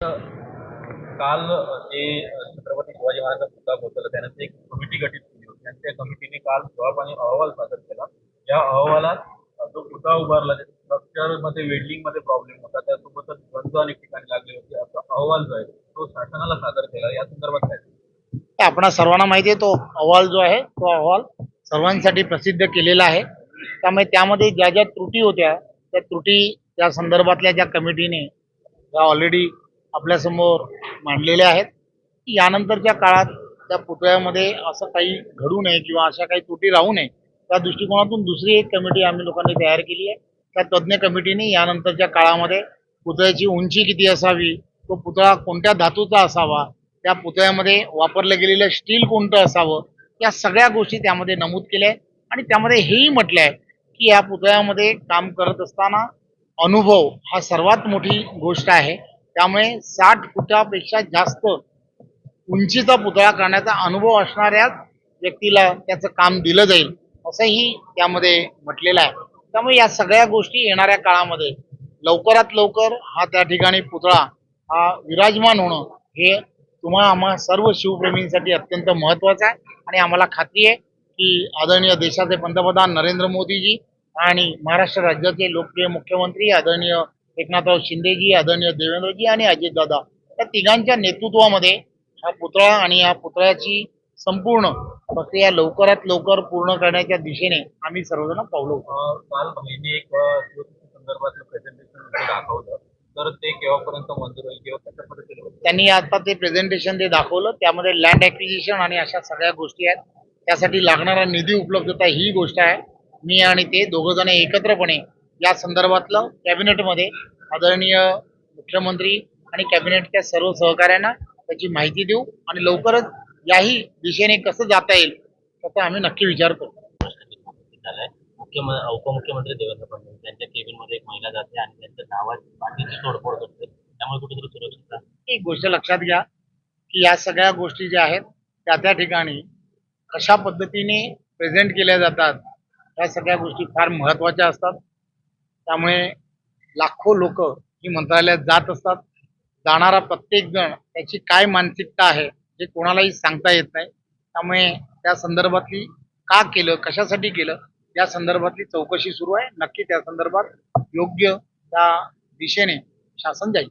काल जे छत्रपती शिवाजी महाराजांचा पुतळा कोसळला त्यानंतर एक कमिटी गठीत केली होती आणि त्या कमिटीने काल जबाब आणि अहवाल सादर केला. या अहवालात जो पुतळा उभारला त्या स्ट्रक्चर मध्ये वेल्डिंग मध्ये प्रॉब्लेम होता, त्यासोबतच गंज अनेक ठिकाणी लागले होते असा अहवाल जो आहे तो शासनाला सादर केला. या संदर्भात काय? आपणा सर्वांना माहिती आहे तो अहवाल जो आहे तो अहवाल सर्वांसाठी प्रसिद्ध केलेला आहे. त्यामुळे त्यामध्ये ज्या ज्या त्रुटी होत्या त्या त्रुटी त्या संदर्भातल्या ज्या कमिटीने त्या ऑलरेडी आपल्यासमोर मांडलेल्या आहेत. यानंतरच्या काळात त्या पुतळ्यामध्ये असं काही घडू नये किंवा अशा काही त्रुटी राहू नये त्या दृष्टिकोनातून दुसरी एक कमिटी आम्ही लोकांनी तयार केली आहे. त्या तज्ज्ञ कमिटीने यानंतरच्या काळामध्ये पुतळ्याची उंची किती असावी, तो पुतळा कोणत्या धातूचा असावा, त्या पुतळ्यामध्ये वापरलं गेलेलं स्टील कोणतं असावं, या सगळ्या गोष्टी त्यामध्ये नमूद केल्या आहेत. आणि त्यामध्ये हेही म्हटलं आहे की या पुतळ्यामध्ये काम करत असताना अनुभव हा सर्वात मोठी गोष्ट आहे. त्यामुळे 60 फुटापेक्षा जास्त उंचीचा पुतळा करण्याचा अनुभव असणाऱ्या व्यक्तीला त्याचं काम दिलं जाईल असंही त्यामध्ये म्हटलेलं आहे. त्यामुळे या सगळ्या गोष्टी येणाऱ्या काळामध्ये लवकरात लवकर हा त्या ठिकाणी पुतळा हा विराजमान होणं हे तुम्हा आम्हा सर्व शिवप्रेमींसाठी अत्यंत महत्वाचं आहे. आणि आम्हाला खात्री आहे की आदरणीय देशाचे पंतप्रधान नरेंद्र मोदीजी आणि महाराष्ट्र राज्याचे लोकप्रिय मुख्यमंत्री आदरणीय एकनाथराव शिंदेजी, आदरणीय देवेंद्रजी आणि अजितदादा या तिघांच्या नेतृत्वामध्ये हा पुतळा आणि या पुतळ्याची संपूर्ण प्रक्रिया लवकरात लवकर पूर्ण करण्याच्या दिशेने आम्ही सर्वजण पावलं उचलतो. काल बहिणी एक संदर्भातलं प्रेझेंटेशन दाखवलं, तर ते केव्हापर्यंत मंजूर होईल किंवा कशा पद्धतीने होईल? त्यांनी आता ते प्रेझेंटेशन ते दाखवलं. त्यामध्ये लँड ॲक्विजिशन आणि अशा सगळ्या गोष्टी आहेत. त्यासाठी लागणारा निधी उपलब्धता ही गोष्ट आहे. मी आणि ते दोघं जण एकत्रपणे या संदर्भातलं कॅबिनेटमध्ये आदरणीय मुख्यमंत्री आणि कॅबिनेटच्या सर्व सहकाऱ्यांना त्याची माहिती देऊ आणि लवकरच याही दिशेने कसं जाता येईल त्याचा आम्ही नक्की विचार करू. उपमुख्यमंत्री देवेंद्र फडणवीस यांच्या केबिन मध्ये एक महिला जाते आणि त्यांच्या नावात बाकीची तोडफोड करते, त्यामुळे कुठेतरी सुरक्षितता. एक गोष्ट लक्षात घ्या की या सगळ्या गोष्टी ज्या आहेत त्या त्या ठिकाणी कशा पद्धतीने प्रेझेंट केल्या जातात या सगळ्या गोष्टी फार महत्त्वाच्या असतात. त्यामुळे लाखो लोक ही मंत्रालयात जात असतात. जाणारा प्रत्येक जण त्याची काय मानसिकता आहे हे कोणालाही सांगता येत नाही. त्यामुळे त्या संदर्भातली का केलं, कशासाठी केलं या संदर्भातली चौकशी सुरू आहे. नक्की त्या संदर्भात योग्य त्या दिशेने शासन जाईल.